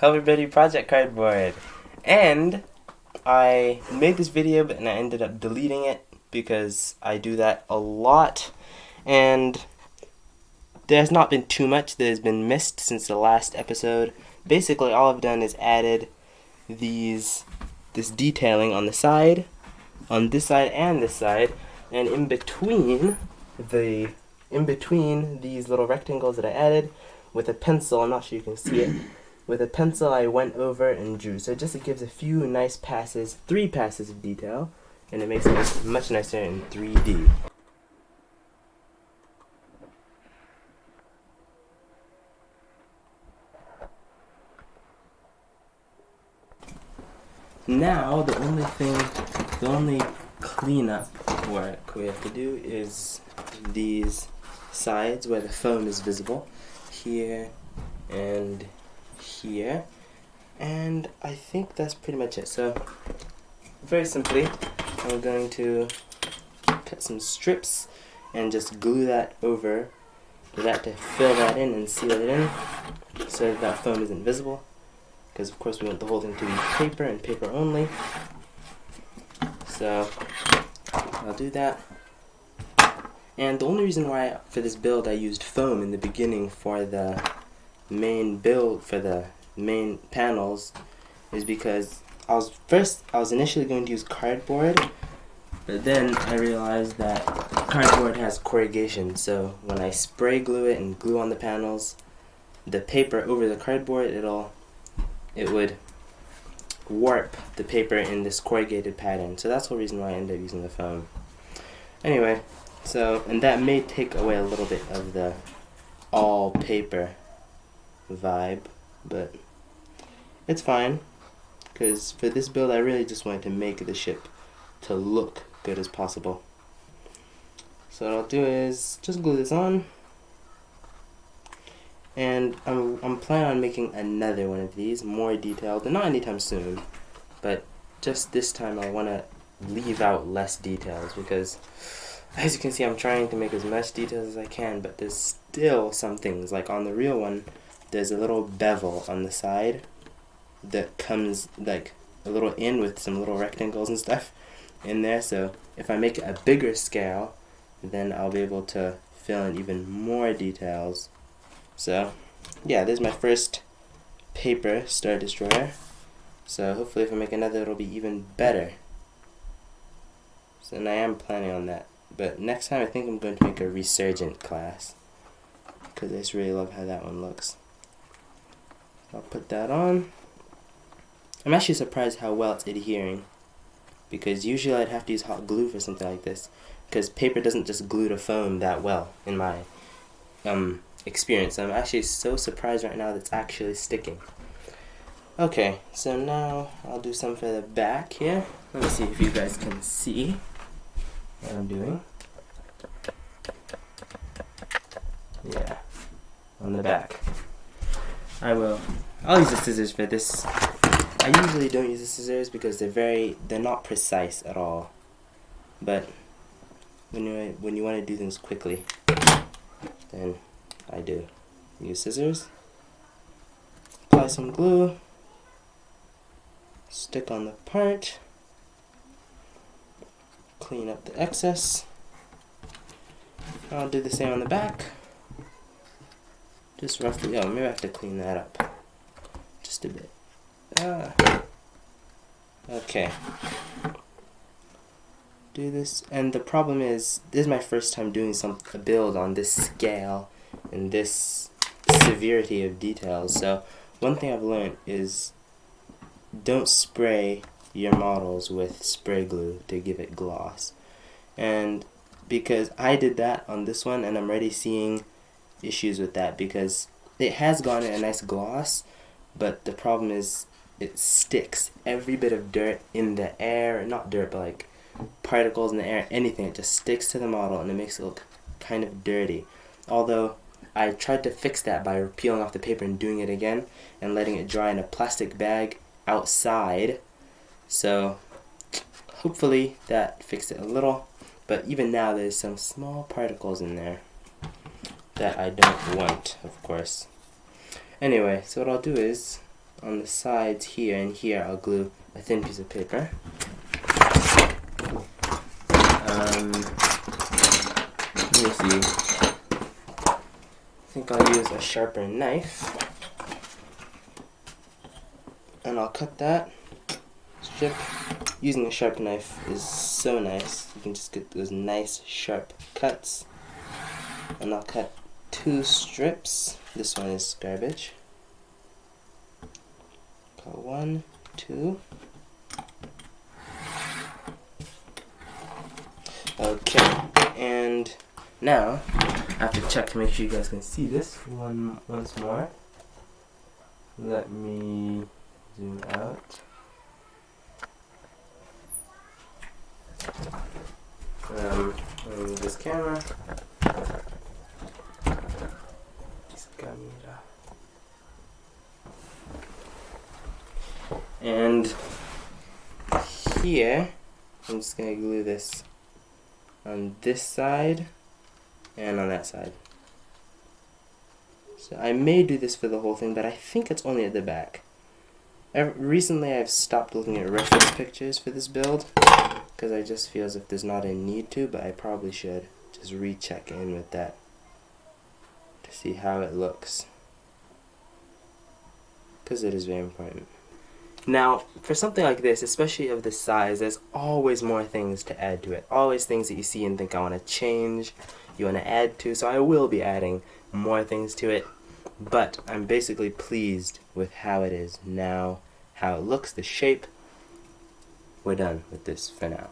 Everybody Project Cardboard. And I made this video and I ended up deleting it because I do that a lot. And there's not been too much that has been missed since the last episode. Basically, all I've done is added this detailing on the side, on this side and this side, and in between these little rectangles that I added with a pencil. I'm not sure you can see it. With a pencil, I went over and drew. So it gives a few nice passes, 3 passes of detail, and it makes it look much nicer in 3D. Now, the only cleanup work we have to do is these sides where the foam is visible, here and here, and I think that's pretty much it. So very simply, I'm going to cut some strips and just glue that over that to fill that in and seal it in so that foam isn't visible, because of course we want the whole thing to be paper and paper only. So I'll do that. And the only reason why for this build I used foam in the beginning for the main build, for the main panels, is because I was initially going to use cardboard, but then I realized that cardboard has corrugation, so when I spray glue it and glue on the panels, the paper over the cardboard, it would warp the paper in this corrugated pattern. So that's the reason why I ended up using the foam. Anyway, and that may take away a little bit of the all paper vibe, but it's fine, because for this build I really just wanted to make the ship to look good as possible. So what I'll do is just glue this on, and I'm planning on making another one of these, more detailed, and not anytime soon, but just this time I want to leave out less details, because as you can see I'm trying to make as much details as I can, but there's still some things, like on the real one there's a little bevel on the side that comes like a little in with some little rectangles and stuff in there, so if I make it a bigger scale then I'll be able to fill in even more details. So yeah, there's my first paper Star Destroyer, so hopefully if I make another it'll be even better. So, and I am planning on that, but next time I think I'm going to make a Resurgent class, because I just really love how that one looks. I'll put that on. I'm actually surprised how well it's adhering, because usually I'd have to use hot glue for something like this, because paper doesn't just glue to foam that well in my experience. I'm actually so surprised right now that it's actually sticking. Okay, so now I'll do some for the back here. Let me see if you guys can see what I'm doing. Yeah, on the back. I'll use the scissors for this. I usually don't use the scissors because they're not precise at all. But when you want to do things quickly, then I do use scissors. Apply some glue. Stick on the part. Clean up the excess. I'll do the same on the back. Just roughly, maybe I have to clean that up just a bit. Okay. Do this, and the problem is, this is my first time doing a build on this scale and this severity of details. So one thing I've learned is don't spray your models with spray glue to give it gloss. And because I did that on this one, and I'm already seeing issues with that, because it has gotten a nice gloss, but the problem is it sticks. Every bit of dirt in the air, not dirt, but like particles in the air, anything, it just sticks to the model and it makes it look kind of dirty. Although I tried to fix that by peeling off the paper and doing it again and letting it dry in a plastic bag outside. So hopefully that fixed it a little, but even now there's some small particles in there that I don't want, of course. Anyway, so what I'll do is on the sides here and here I'll glue a thin piece of paper. Let me see. I think I'll use a sharper knife. And I'll cut that strip. Using a sharp knife is so nice. You can just get those nice sharp cuts. And I'll cut 2 strips. This one is garbage. Cut 1, 2. Okay, and now I have to check to make sure you guys can see this once more. Let me zoom out. Move this camera. And here, I'm just going to glue this on this side and on that side. So I may do this for the whole thing, but I think it's only at the back. Recently I've stopped looking at reference pictures for this build because I just feel as if there's not a need to, but I probably should just recheck in with that to see how it looks, because it is very important. Now, for something like this, especially of this size, there's always more things to add to it. Always things that you see and think I want to change, you want to add to, so I will be adding more things to it. But I'm basically pleased with how it is now, how it looks, the shape. We're done with this for now.